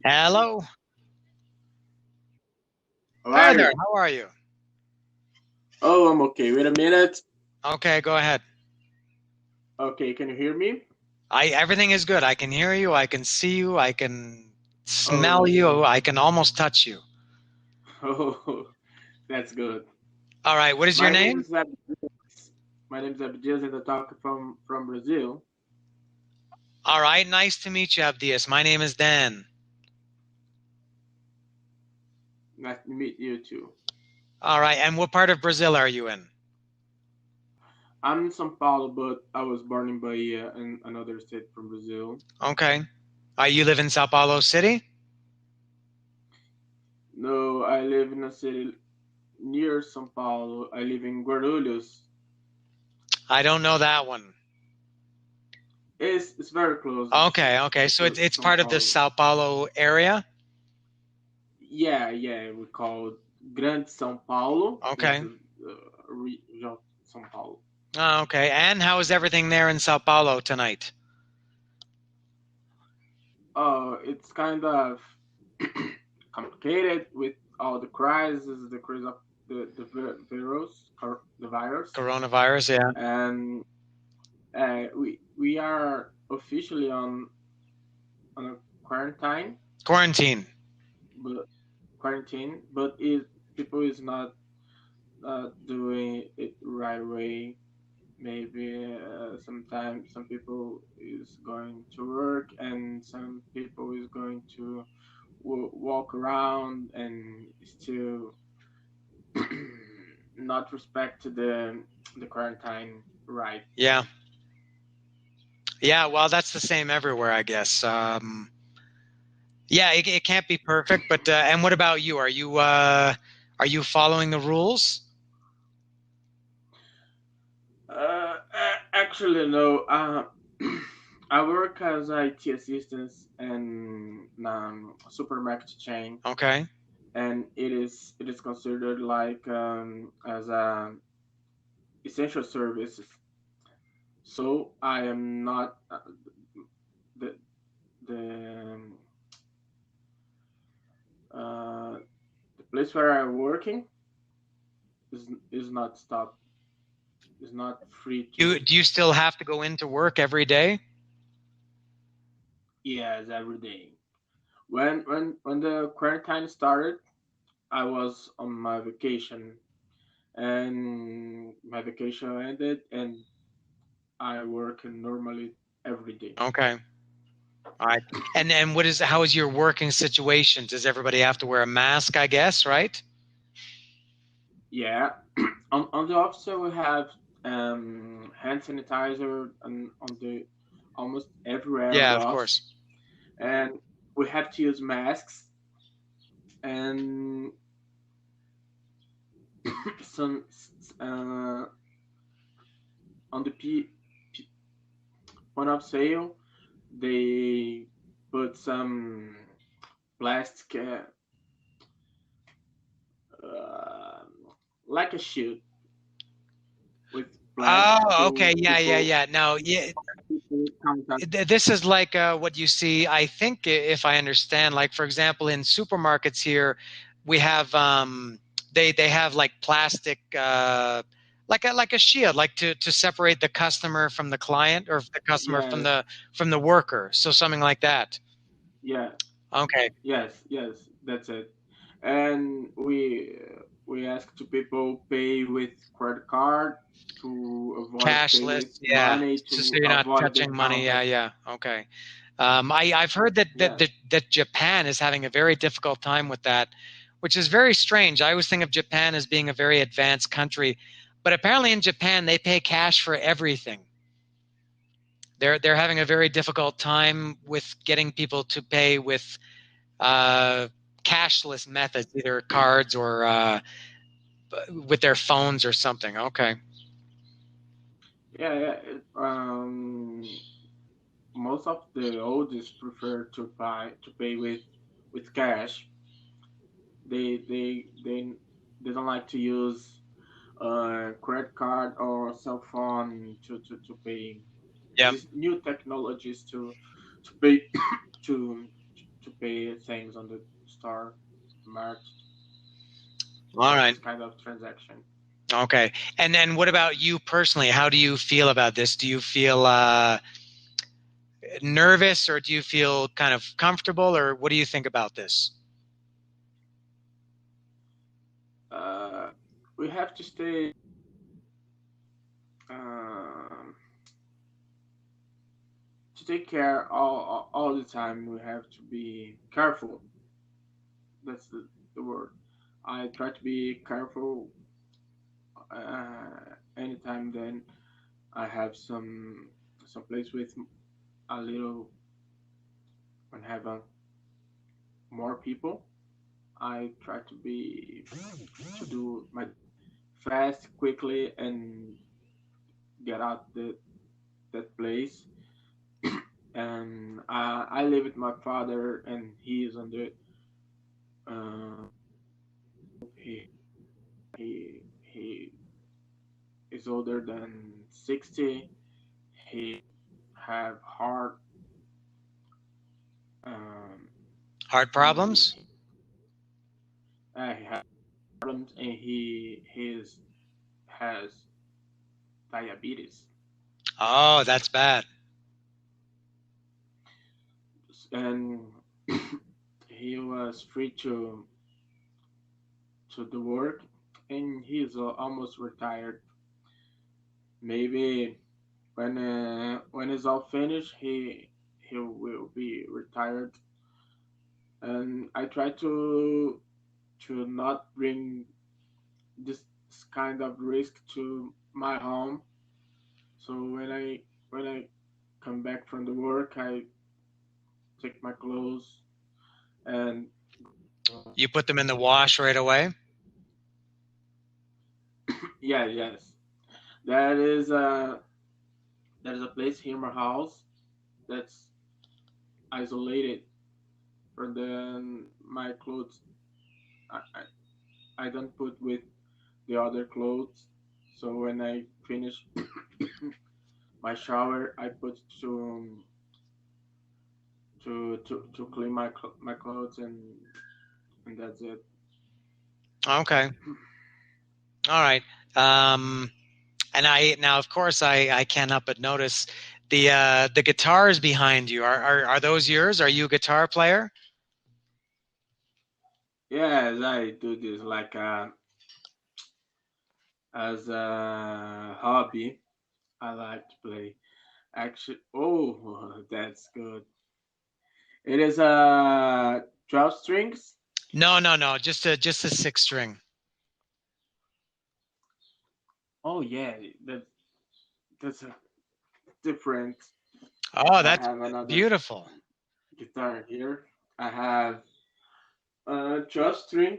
Hello. How Hi are there. you? How are you? Oh, I'm okay. Wait a minute. Okay, go ahead. Okay, can you hear me? I everything is good. I can hear you. I can see you. I can smell Oh, you. I can almost touch you. oh, that's good. All right. What is your My name name? is Abdias. My name is Abdias, and I talk from Brazil. All right. Nice to meet you, Abdias. My name is Dan. Nice to meet you too. All right. And what part of Brazil are you in? I'm in São Paulo, but I was born in Bahia, in another state from Brazil. Okay. You live in Sao Paulo City? No, I live in a city near São Paulo. I live in Guarulhos. I don't know that one. It's very close Okay. Okay. So to it's São part of the Paulo. Sao Paulo area. Yeah, yeah, we call it Grande São Paulo. This Okay. is region of São Paulo. Okay. And how is everything there in Sao Paulo tonight? It's kind of complicated with all the crises, the crisis of the virus, Coronavirus. Yeah. and we are officially on a Quarantine. but quarantine, but it people is not doing it right way. Maybe sometimes some people is going to work and some people is going to walk around and still not respect the quarantine right. Yeah. Yeah, well, that's the same everywhere, I guess. Yeah, it can't be perfect, but and what about you? Are you following the rules? Actually, no. I work as IT assistant and supermarket chain, Okay. and it is considered like as a essential services. So I am not the the uh, the place where I'm working is not stop is not free to. Do you still have to go into work every day? Yes, every day. When the quarantine started, I was on my vacation, and my vacation ended, and I work normally every day. Okay. All right. And what is how is your working situation? Does everybody have to wear a mask, I guess, right? Yeah, on the office we have hand sanitizer on the almost everywhere on Yeah, the of office, course. and we have to use masks. And some on the P point of sale, they put some plastic, uh, like a shield with plastic Oh, okay. to Yeah, yeah, yeah. Now, yeah, people contact. this is like what you see. I think, if I understand, like for example, in supermarkets here, we have they have like plastic, like a shield, like to separate the customer from the client, or the customer Yes, from the worker. So something like that. yeah, Okay, yes, that's it. And we ask to people pay with credit card to avoid pay with cashless. Yeah, money so to you're not avoid the touching money. Yeah, contact. yeah. Okay. I've heard Yeah, that Japan is having a very difficult time with that, which is very strange. I always think of Japan as being a very advanced country, but apparently in Japan they pay cash for everything. They're having a very difficult time with getting people to pay with uh, cashless methods, either cards or with their phones or something. Okay. yeah. Most of the oldies prefer to pay with cash. They they they they don't like to use credit card or cell phone to pay. Yep. These new technologies to pay to to pay things on the store market. All right. This kind of transaction. Okay. And then what about you personally? How do you feel about this? Do you feel nervous, or do you feel kind of comfortable, or what do you think about this? Uh, we have to stay um, to take care all the time. We have to be careful. That's the word. I try to be careful anytime. Then I have some place with a little when have more people. I try to do my fast, quickly, and get out that place. And I live with my father, and he is on the uh, he he is older than 60. He have heart um, Heart problems? he he has problems, and he has diabetes, Oh, that's bad. and he was free to the work, and he's almost retired. Maybe when it's all finished, he will be retired. And I try to not bring this kind of risk to my home. So when I come back from the work, I take my clothes and You put them in the wash right away? yeah, yes, that is a that is a place here in my house that's isolated from my clothes. I don't put with the other clothes. So when I finish my shower, I put to clean my clothes, and that's it. Okay. All right. Um, and now, of course, I can't help but notice the guitars behind you. Are those yours? Are you a guitar player? Yes, I do this like as a hobby. I like to play. Actually, oh, that's good. It is 12 strings. No, no, no. Just a six string. Oh yeah, that's a different. Oh, I that's have another beautiful. guitar here. I have a 12 string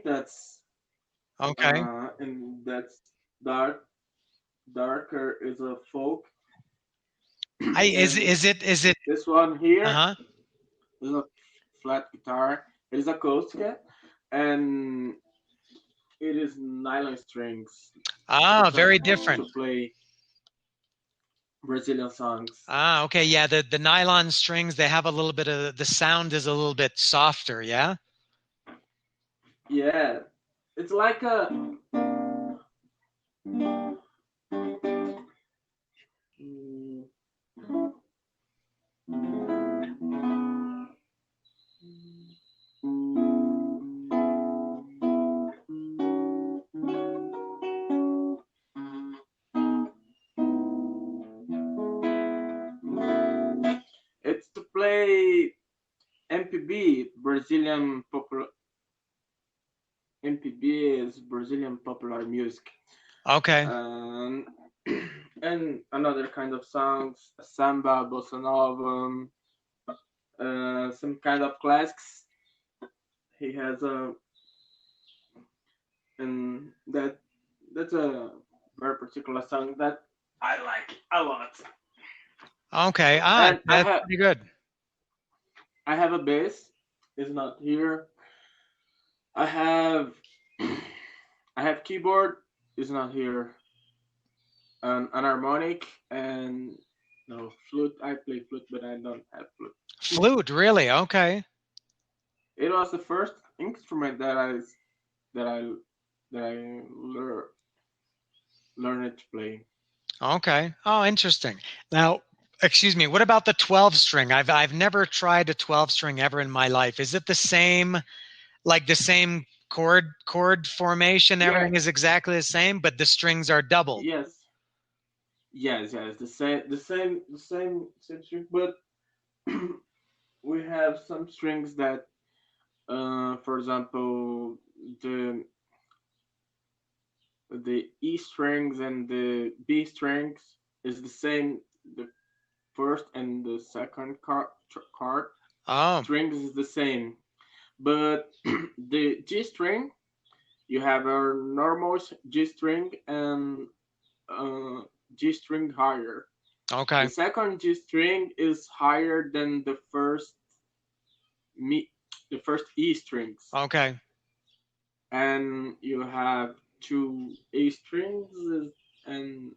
Okay. and that's dark. Darker is a folk, I and is it this one here uh-huh. is a flat guitar. It is acoustic, and it is nylon strings. Ah, It's very to different. play Brazilian songs. Ah, okay. Yeah, the nylon strings, they have a little bit of the sound is a little bit softer, yeah? Yeah, it's like a. Mm, it's to play MPB, Brazilian popular. MPB is Brazilian popular music. Okay. Um, and another kind of songs, samba, bossa nova, some kind of classics. He has a, and that's a very particular song that I like a lot. Okay. Ah, And that's pretty good. I have a bass. It's not here. I have I have keyboard. It's not here. An harmonic and no flute. I play flute, but I don't have flute. Flute, really? Okay. it was the first instrument that I that I learned to play. Okay. Oh, interesting. Now, excuse me, what about the 12 string? I've never tried a 12 string ever in my life. Is it the same, like the same chord formation? Yeah, Everything is exactly the same, but the strings are doubled. yes, yes, same string, but we have some strings that, for example, the the E strings and the B strings is the same. The first and the second card Oh, strings is the same, but the G string, you have a normal G string and uh, G string higher. The okay. second G string is higher than me, the first E strings, Okay. and you have two A strings and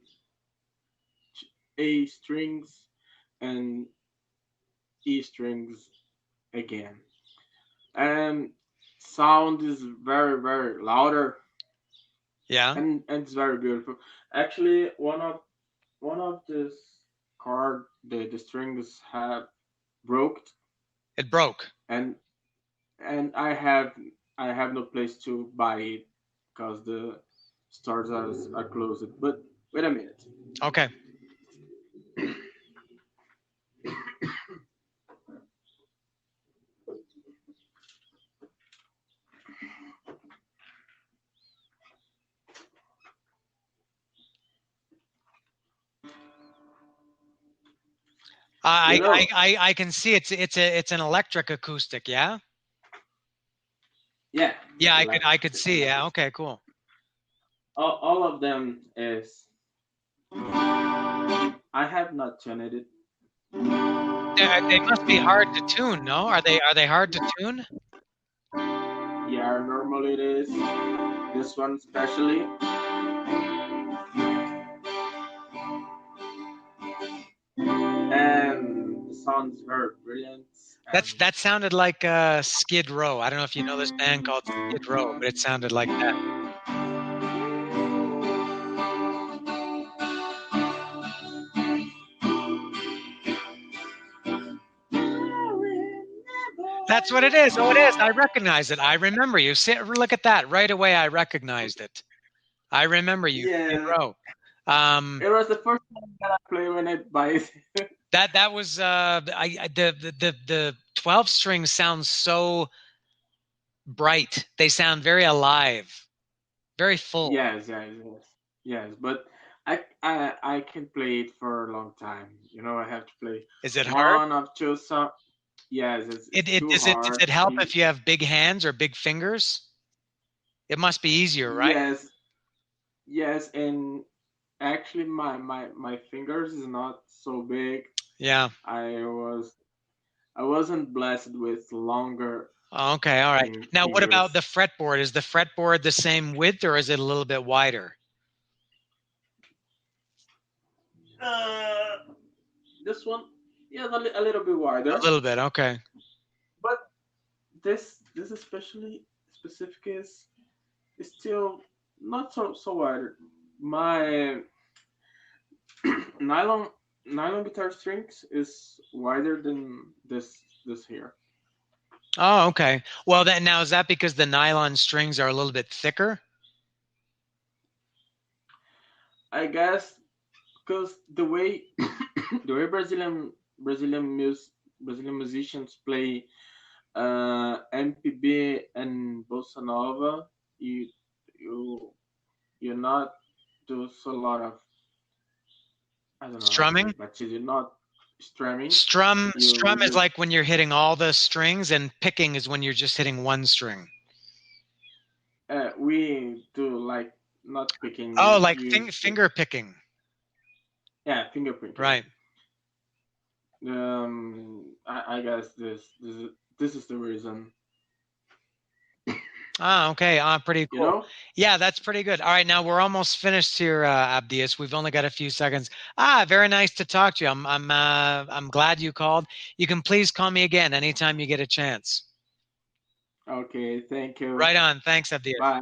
A strings and E strings again. And sound is very louder, Yeah. and it's very beautiful. Actually, one of this card, the strings have broke, It broke. and I have no place to buy it because the stores are closed. But wait a minute. Okay. You know, I can see it's an electric acoustic, yeah? yeah, Yeah, I could electric. see. Yeah. Okay, cool. All of them is. I have not tuned it. They must be hard to tune, no? Are they hard to tune? Yeah, normally it is. This one especially, and the sound is very brilliant. And That sounded like Skid Row. I don't know if you know this band called Skid Row, but it sounded like that. That's what it is. Oh, it is. I recognize it. I remember you. Look at that. Right away, I recognized it. I remember you, Skid yeah, Row. Um, it was the first time that I play when I buy it. that was the 12 strings sound so bright. They sound very alive, very full. Yes. But I can play it for a long time. I have to play Is it hard? one of two songs. Yes, it's It too does hard. it help if you have big hands or big fingers? It must be easier, right? Yes, yes, and actually my fingers is not so big. Yeah. I was I wasn't blessed with longer Okay, all right. Now, what about fingers. the fretboard? Is the fretboard the same width or is it a little bit wider? Uh, this one, yeah, a little bit A wider, little bit. Okay. but this especially specific is still not so wider. My nylon nylon guitar strings is wider than this here. Oh, okay. Well, then now is that because the nylon strings are a little bit thicker? I guess because the way the way Brazilian musicians play MPB and bossa nova, you you you not do a lot of, I don't know how to say Strumming? it, but you're not strumming. Strum is You like when you're hitting all the strings, and picking is when you're just hitting one string. We do like not picking. Oh, We like use finger picking. yeah, fingerprinting. Right. I guess this is the reason. Ah, okay. Ah, pretty You cool. know? Yeah, that's pretty good. All right, now we're almost finished here, Abdias. We've only got a few seconds. Ah, very nice to talk to you. I'm glad you called. You can please call me again anytime you get a chance. Okay, thank you. Right on. Thanks, Abdir. Bye.